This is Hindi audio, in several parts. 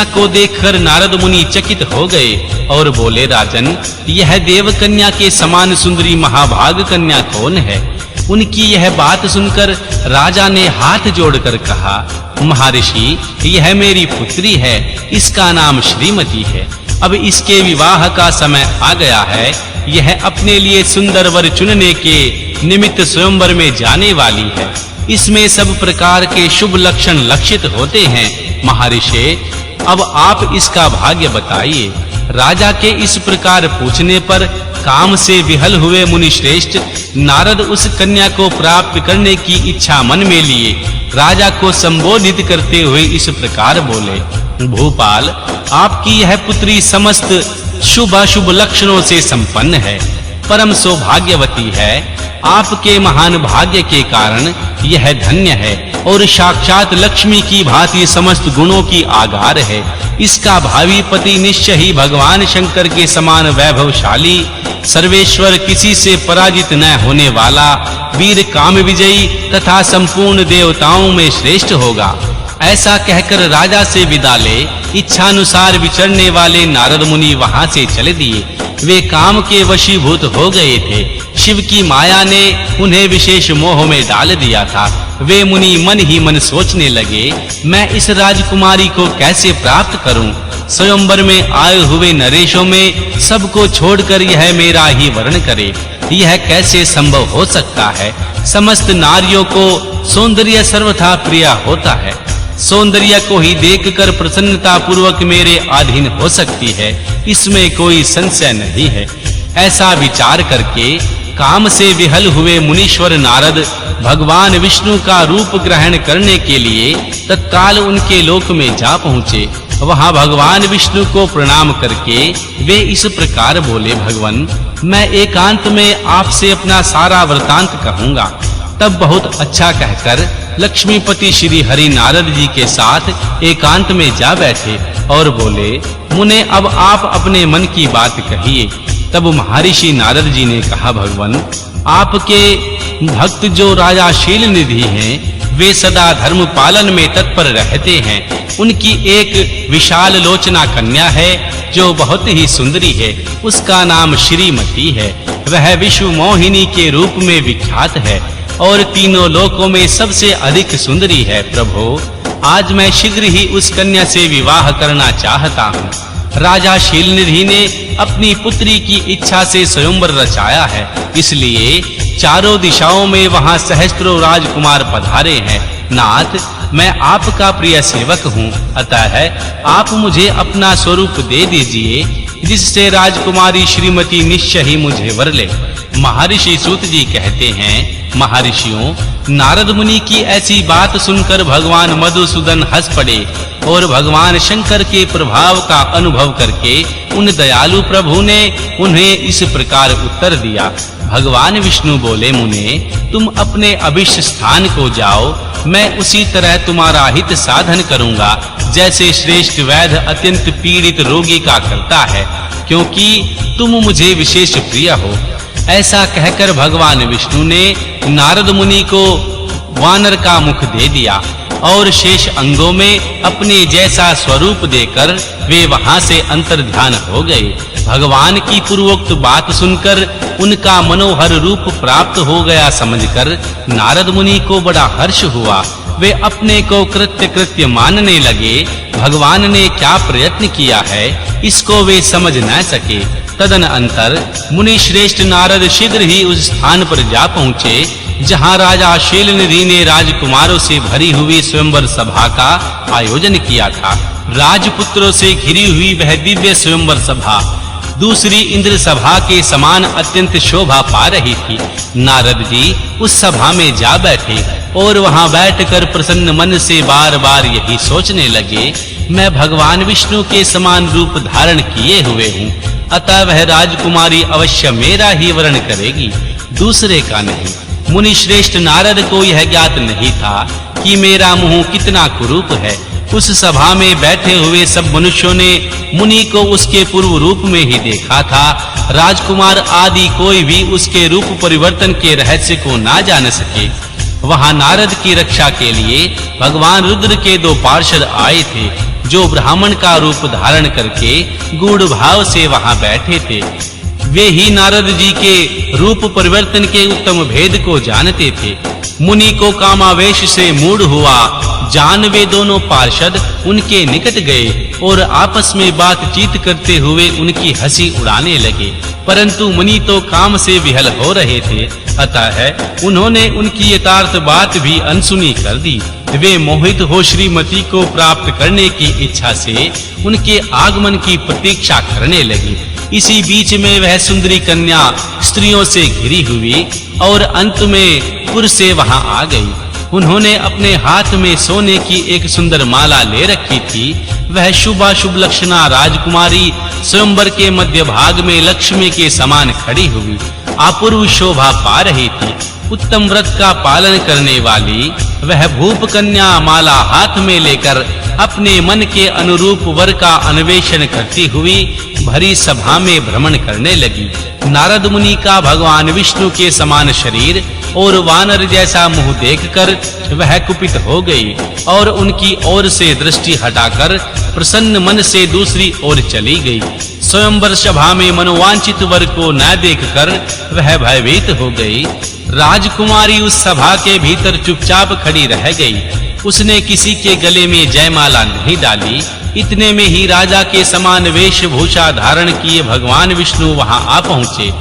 कन्या को देखकर नारद मुनि चकित हो गए और बोले, राजन, यह देव कन्या के समान सुंदरी महाभाग कन्या कौन है? उनकी यह बात सुनकर राजा ने हाथ जोड़कर कहा, महर्षि, यह मेरी पुत्री है, इसका नाम श्रीमती है। अब इसके विवाह का समय आ गया है। यह अपने लिए सुंदर वर चुनने के निमित्त स्वयंवर में जाने वाली है। इसमें सब प्रकार के शुभ लक्षण लक्षित होते हैं। महर्षि, अब आप इसका भाग्य बताइए। राजा के इस प्रकार पूछने पर काम से विहल हुए मुनि श्रेष्ठ नारद उस कन्या को प्राप्त करने की इच्छा मन में लिए राजा को संबोधित करते हुए इस प्रकार बोले, भूपाल, आपकी यह पुत्री समस्त शुभ अशुभ लक्षणों से संपन्न है, परम सौभाग्यवती है। आपके महान भाग्य के कारण यह धन्य है और साक्षात लक्ष्मी की भांति समस्त गुणों की आगार है। इसका भावी पति निश्चय ही भगवान शंकर के समान वैभवशाली, सर्वेश्वर, किसी से पराजित न होने वाला, वीर काम विजयी तथा संपूर्ण देवताओं में श्रेष्ठ होगा। ऐसा कहकर राजा से विदा ले इच्छानुसार विचरने वाले नारद मुनि वहां से चले दिए। वे काम के वशीभूत हो गए थे। शिव की माया ने उन्हें विशेष मोह में डाल दिया था। वे मुनि मन ही मन सोचने लगे, मैं इस राजकुमारी को कैसे प्राप्त करूं? स्वयंवर में आए हुए नरेशों में सबको छोड़कर यह मेरा ही वर्ण करे, यह कैसे संभव हो सकता है? समस्त नारियों को सौंदर्य सर्वथा प्रिय होता है। सौंदर्य को ही देखकर प्रसन्नता पूर्वक मेरे अधीन हो सकती है, इसमें कोई संशय नहीं है। ऐसा विचार करके काम से विहल हुए मुनीश्वर नारद भगवान विष्णु का रूप ग्रहण करने के लिए तत्काल उनके लोक में जा पहुँचे। वहां भगवान विष्णु को प्रणाम करके वे इस प्रकार बोले, भगवान, मैं एकांत में आपसे अपना सारा वृतांत कहूंगा। तब बहुत अच्छा कहकर लक्ष्मीपति श्री हरि नारद जी के साथ एकांत में जा बैठे और बोले, मुने, अब आप अपने मन की बात कहिए। तब महर्षि नारद जी ने कहा, भगवान, आपके भक्त जो राजा शील निधि हैं, वे सदा धर्म पालन में तत्पर रहते हैं। उनकी एक विशाल लोचना कन्या है जो बहुत ही सुंदरी है। उसका नाम श्रीमती है। वह विश्व मोहिनी के रूप में विख्यात है और तीनों लोकों में सबसे अधिक सुंदरी है। प्रभु, आज मैं शीघ्र ही उस कन्या से विवाह करना चाहता हूँ। राजा शीलनिधि ने अपनी पुत्री की इच्छा से स्वयंवर रचाया है, इसलिए चारों दिशाओं में वहां सहस्त्रों राजकुमार पधारे हैं। नाथ, मैं आपका प्रिय सेवक हूँ, अतः आप मुझे अपना स्वरूप दे दीजिए, जिससे राजकुमारी श्रीमती निश्चय ही मुझे वर ले। महर्षि सूत जी कहते हैं, महर्षियों, नारद मुनि की ऐसी बात सुनकर भगवान मधुसूदन हंस पड़े और भगवान शंकर के प्रभाव का अनुभव करके उन दयालु प्रभु ने उन्हें इस प्रकार उत्तर दिया। भगवान विष्णु बोले, मुने, तुम अपने अभिष्ट स्थान को जाओ, मैं उसी तरह तुम्हारा हित साधन करूंगा, जैसे श्रेष्ठ वैद्य अत्यंत पीड़ित रोगी का करता है, क्योंकि तुम मुझे विशेष प्रिय हो। ऐसा कहकर भगवान विष्णु ने नारद मुनि को वानर का मुख दे दिया और शेष अंगों में अपने जैसा स्वरूप देकर वे वहां से अंतर्ध्यान हो गए। भगवान की पूर्वोक्त बात सुनकर उनका मनोहर रूप प्राप्त हो गया समझकर नारद मुनि को बड़ा हर्ष हुआ। वे अपने को कृत्य मानने लगे। भगवान ने क्या प्रयत्न किया है, इसको वे समझ न सके। तदन अंतर मुनि श्रेष्ठ नारद शीघ्र ही उस स्थान पर जा पहुँचे जहाँ राजा शीलनिधि ने राजकुमारों से भरी हुई स्वयंवर सभा का आयोजन किया था। राजपुत्रों से घिरी हुई वह दिव्य स्वयंवर सभा दूसरी इंद्र सभा के समान अत्यंत शोभा पा रही थी। नारद जी उस सभा में जा बैठे और वहां बैठकर प्रसन्न मन से बार-बार यही सोचने लगे, मैं भगवान विष्णु के समान रूप धारण किए हुए हूँ, अतः वह राजकुमारी अवश्य मेरा ही वर्ण करेगी, दूसरे का नहीं। मुनि श्रेष्ठ नारद को यह ज्ञात नहीं था कि मेरा मुंह कितना कुरूप है। उस सभा में बैठे हुए सब मनुष्यों ने मुनि को उसके पूर्व रूप में ही देखा था। राजकुमार आदि कोई भी उसके रूप परिवर्तन के रहस्य को ना जान सके। वहां नारद की रक्षा के लिए भगवान रुद्र के दो पार्षद आए थे, जो ब्राह्मण का रूप धारण करके गूढ़ भाव से वहां बैठे थे। वे ही नारद जी के रूप परिवर्तन के उत्तम भेद को जानते थे। मुनि को कामावेश से मूढ़ हुआ जान वे दोनों पार्षद उनके निकट गए और आपस में बातचीत करते हुए उनकी हंसी उड़ाने लगे। परंतु मुनि तो काम से विहल हो रहे थे, अतः उन्होंने उनकी यथार्थ बात भी अनसुनी कर दी। वे मोहित हो श्रीमती को प्राप्त करने की इच्छा से उनके आगमन की प्रतीक्षा करने लगी। इसी बीच में वह सुंदरी कन्या स्त्रियों से घिरी हुई और अंत में पुर से वहां आ गई। उन्होंने अपने हाथ में सोने की एक सुंदर माला ले रखी थी। वह शुभाशुभ लक्षणा राजकुमारी स्वयंवर के मध्य भाग में लक्ष्मी के समान खड़ी हुई अपूर्व शोभा पा रही थी। उत्तम व्रत का पालन करने वाली वह भूप कन्या माला हाथ में लेकर अपने मन के अनुरूप वर का अन्वेषण करती हुई भरी सभा में भ्रमण करने लगी। नारद मुनि का भगवान विष्णु के समान शरीर और वानर जैसा मुंह देखकर वह कुपित हो गई और उनकी ओर से दृष्टि हटाकर प्रसन्न मन से दूसरी ओर चली गई। स्वयंवर सभा में मनोवांछित वर को न देखकर वह भयभीत हो गई। राजकुमारी उस सभा के भीतर चुपचाप खड़ी रह गई। उसने किसी के गले में जयमाला नहीं डाली। इतने में ही राजा के समान वेशभूषा धारण किए भगवान विष्णु वहां आ पहुंचे।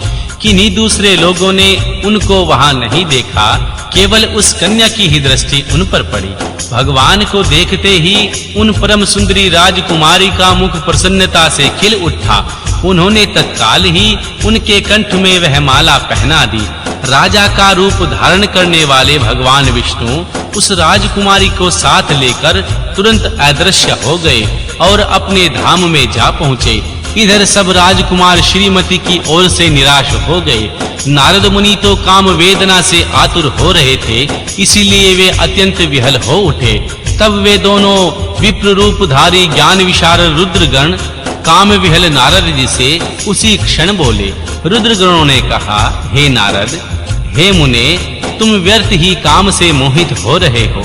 किन्हीं दूसरे लोगों ने उनको वहां नहीं देखा, केवल उस कन्या की ही दृष्टि उन पर पड़ी। भगवान को देखते ही उन परम सुंदरी राजकुमारी का मुख प्रसन्नता से खिल उठा। उन्होंने तत्काल ही उनके कंठ में वह माला पहना दी। राजा का रूप धारण करने वाले भगवान विष्णु उस राजकुमारी को साथ लेकर तुरंत अदृश्य हो गए और अपने धाम में जा पहुंचे। इधर सब राजकुमार श्रीमती की ओर से निराश हो गए। नारद मुनि तो काम वेदना से आतुर हो रहे थे, इसीलिए वे अत्यंत विहल हो उठे। तब वे दोनों विप्र रूपधारी ज्ञान विशारद रुद्रगण काम विहल नारद जी से उसी क्षण बोले। रुद्रगणों ने कहा, हे नारद, हे मुने, तुम व्यर्थ ही काम से मोहित हो रहे हो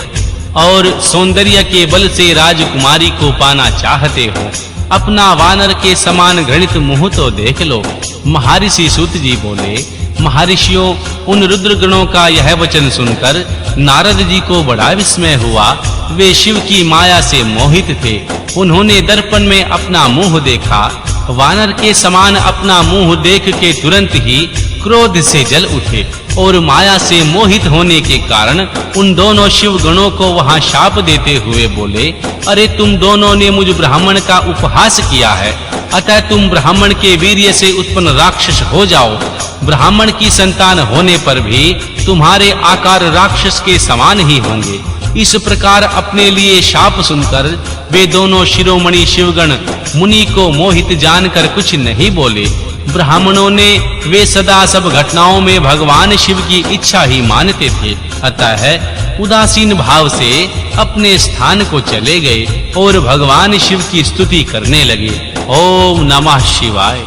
और सौंदर्य के बल से राजकुमारी को पाना चाहते हो। अपना वानर के समान घृणित मुंह तो देख लो। महर्षि सूत जी बोले, महर्षियों, उन रुद्रगणों का यह वचन सुनकर नारद जी को बड़ा विस्मय हुआ। वे शिव की माया से मोहित थे। उन्होंने दर्पण में अपना मुंह देखा। वानर के समान अपना मुंह देख के तुरंत ही क्रोध से जल उठे और माया से मोहित होने के कारण उन दोनों शिव गणों को वहां शाप देते हुए बोले, अरे तुम दोनों ने मुझ ब्राह्मण का उपहास किया है, अतः तुम ब्राह्मण के वीर्य से उत्पन्न राक्षस हो जाओ। ब्राह्मण की संतान होने पर भी तुम्हारे आकार राक्षस के समान ही होंगे। इस प्रकार अपने लिए शाप सुनकर वे दोनों शिरोमणि शिवगण मुनि को मोहित जानकर कुछ नहीं बोले। ब्राह्मणों ने वे सदा सब घटनाओं में भगवान शिव की इच्छा ही मानते थे, अतः उदासीन भाव से अपने स्थान को चले गए और भगवान शिव की स्तुति करने लगे। ओम नमः शिवाय।